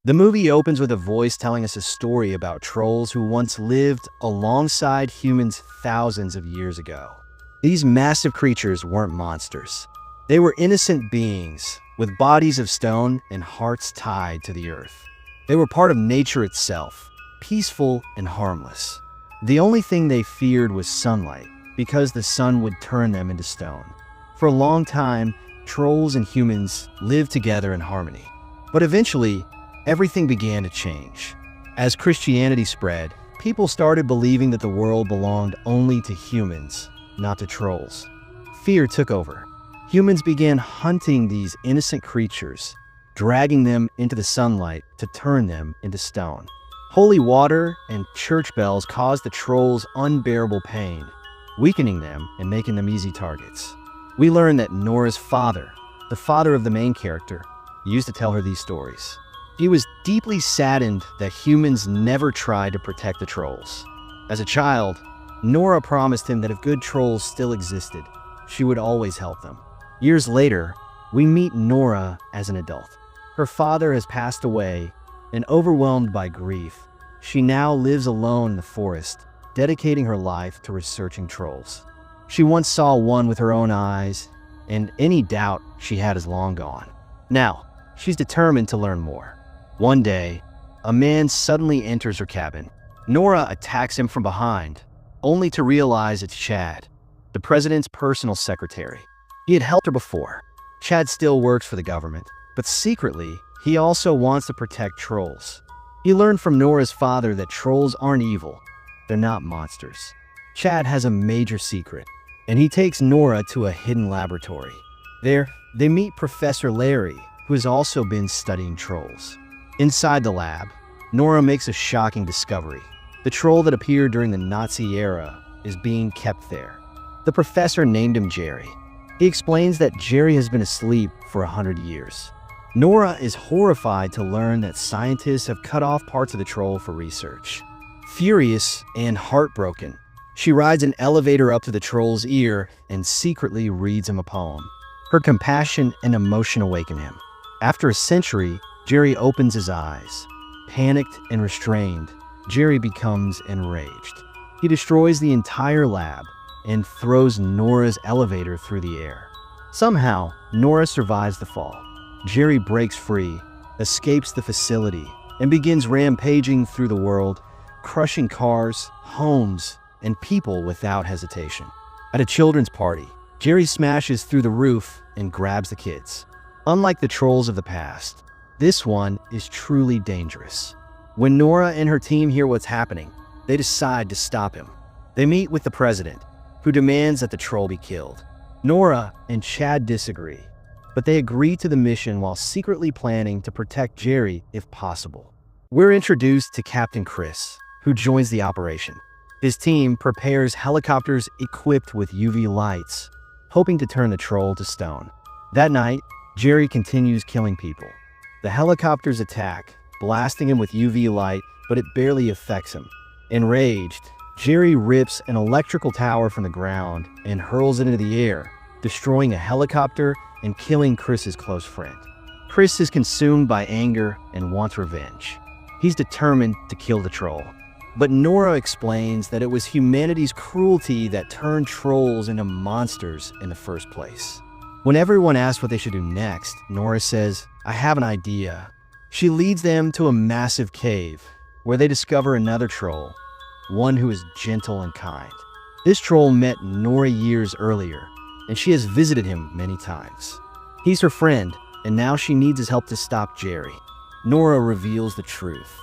The movie opens with a voice telling us a story about trolls who once lived alongside humans thousands of years ago. These massive creatures weren't monsters. They were innocent beings with bodies of stone and hearts tied to the earth. They were part of nature itself, peaceful and harmless. The only thing they feared was sunlight, because the sun would turn them into stone. For a long time, trolls and humans lived together in harmony. But eventually, everything began to change. As Christianity spread, people started believing that the world belonged only to humans, not to trolls. Fear took over. Humans began hunting these innocent creatures, dragging them into the sunlight to turn them into stone. Holy water and church bells caused the trolls unbearable pain, weakening them and making them easy targets. We learn that Nora's father, the father of the main character, used to tell her these stories. He was deeply saddened that humans never tried to protect the trolls. As a child, Nora promised him that if good trolls still existed, she would always help them. Years later, we meet Nora as an adult. Her father has passed away, and overwhelmed by grief, she now lives alone in the forest, dedicating her life to researching trolls. She once saw one with her own eyes, and any doubt she had is long gone. Now, she's determined to learn more. One day, a man suddenly enters her cabin. Nora attacks him from behind, only to realize it's Chad, the president's personal secretary. He had helped her before. Chad still works for the government, but secretly, he also wants to protect trolls. He learned from Nora's father that trolls aren't evil. They're not monsters. Chad has a major secret, and he takes Nora to a hidden laboratory. There, they meet Professor Larry, who has also been studying trolls. Inside the lab, Nora makes a shocking discovery. The troll that appeared during the Nazi era is being kept there. The professor named him Jerry. He explains that Jerry has been asleep for 100 years. Nora is horrified to learn that scientists have cut off parts of the troll for research. Furious and heartbroken, she rides an elevator up to the troll's ear and secretly reads him a poem. Her compassion and emotion awaken him. After a century, Jerry opens his eyes. Panicked and restrained, Jerry becomes enraged. He destroys the entire lab and throws Nora's elevator through the air. Somehow, Nora survives the fall. Jerry breaks free, escapes the facility, and begins rampaging through the world, crushing cars, homes, and people without hesitation. At a children's party, Jerry smashes through the roof and grabs the kids. Unlike the trolls of the past, this one is truly dangerous. When Nora and her team hear what's happening, they decide to stop him. They meet with the president, who demands that the troll be killed. Nora and Chad disagree, but they agree to the mission while secretly planning to protect Jerry if possible. We're introduced to Captain Chris, who joins the operation. His team prepares helicopters equipped with UV lights, hoping to turn the troll to stone. That night, Jerry continues killing people. The helicopters attack, blasting him with UV light, but it barely affects him. Enraged, Jerry rips an electrical tower from the ground and hurls it into the air, destroying a helicopter and killing Chris's close friend. Chris is consumed by anger and wants revenge. He's determined to kill the troll. But Nora explains that it was humanity's cruelty that turned trolls into monsters in the first place. When everyone asks what they should do next, Nora says, "I have an idea." She leads them to a massive cave, where they discover another troll, one who is gentle and kind. This troll met Nora years earlier, and she has visited him many times. He's her friend, and now she needs his help to stop Jerry. Nora reveals the truth.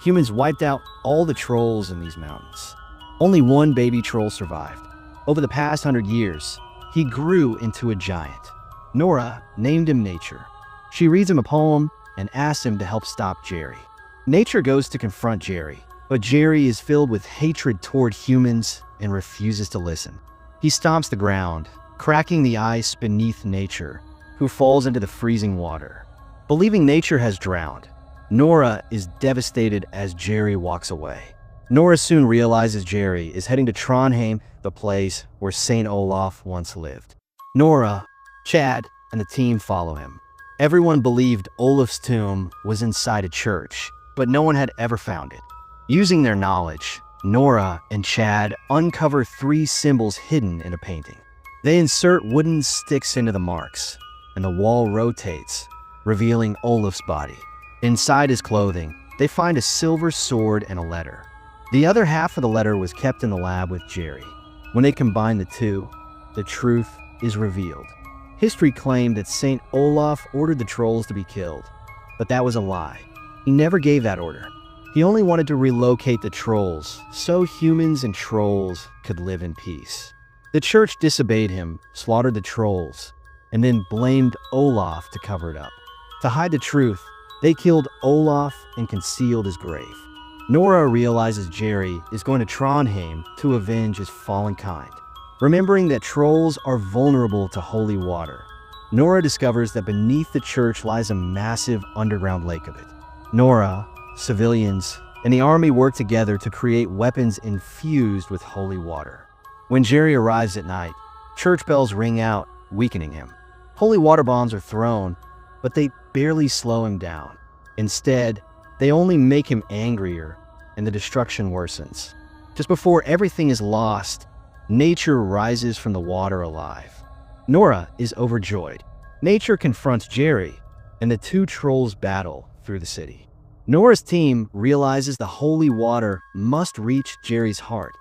Humans wiped out all the trolls in these mountains. Only one baby troll survived. Over the past 100 years, he grew into a giant. Nora named him Nature. She reads him a poem and asks him to help stop Jerry. Nature goes to confront Jerry, but Jerry is filled with hatred toward humans and refuses to listen. He stomps the ground, cracking the ice beneath Nature, who falls into the freezing water. Believing Nature has drowned, Nora is devastated as Jerry walks away. Nora soon realizes Jerry is heading to Trondheim, the place where Saint Olaf once lived. Nora, Chad, and the team follow him. Everyone believed Olaf's tomb was inside a church, but no one had ever found it. Using their knowledge, Nora and Chad uncover 3 symbols hidden in a painting. They insert wooden sticks into the marks, and the wall rotates, revealing Olaf's body. Inside his clothing, they find a silver sword and a letter. The other half of the letter was kept in the lab with Jerry. When they combine the two, the truth is revealed. History claimed that Saint Olaf ordered the trolls to be killed, but that was a lie. He never gave that order. He only wanted to relocate the trolls so humans and trolls could live in peace. The church disobeyed him, slaughtered the trolls, and then blamed Olaf to cover it up. To hide the truth, they killed Olaf and concealed his grave. Nora realizes Jerry is going to Trondheim to avenge his fallen kind. Remembering that trolls are vulnerable to holy water, Nora discovers that beneath the church lies a massive underground lake of it. Nora, civilians, and the army work together to create weapons infused with holy water. When Jerry arrives at night, church bells ring out, weakening him. Holy water bombs are thrown, but they barely slow him down. Instead, they only make him angrier, and the destruction worsens. Just before everything is lost, nature rises from the water alive. Nora is overjoyed. Nature confronts Jerry, and the 2 trolls battle through the city. Nora's team realizes the holy water must reach Jerry's heart,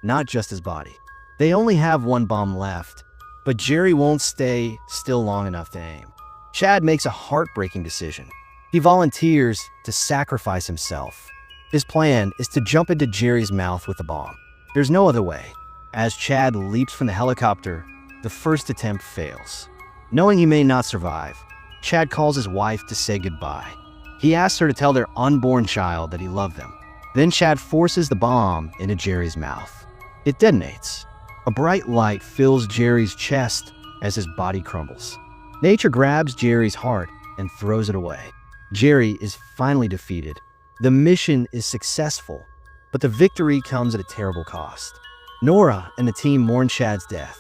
not just his body. They only have 1 bomb left, but Jerry won't stay still long enough to aim. Chad makes a heartbreaking decision. He volunteers to sacrifice himself. His plan is to jump into Jerry's mouth with the bomb. There's no other way. As Chad leaps from the helicopter, the first attempt fails. Knowing he may not survive, Chad calls his wife to say goodbye. He asks her to tell their unborn child that he loved them. Then Chad forces the bomb into Jerry's mouth. It detonates. A bright light fills Jerry's chest as his body crumbles. Nature grabs Jerry's heart and throws it away. Jerry is finally defeated. The mission is successful, but the victory comes at a terrible cost. Nora and the team mourn Chad's death.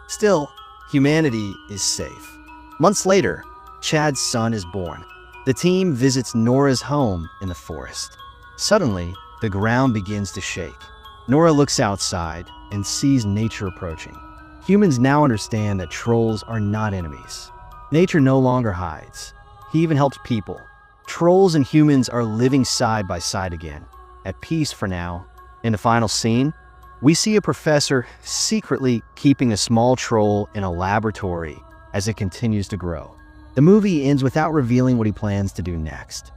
Still, humanity is safe. Months later, Chad's son is born. The team visits Nora's home in the forest. Suddenly, the ground begins to shake. Nora looks outside and sees nature approaching. Humans now understand that trolls are not enemies. Nature no longer hides. He even helps people. Trolls and humans are living side by side again, at peace for now. In the final scene, we see a professor secretly keeping a small troll in a laboratory as it continues to grow. The movie ends without revealing what he plans to do next.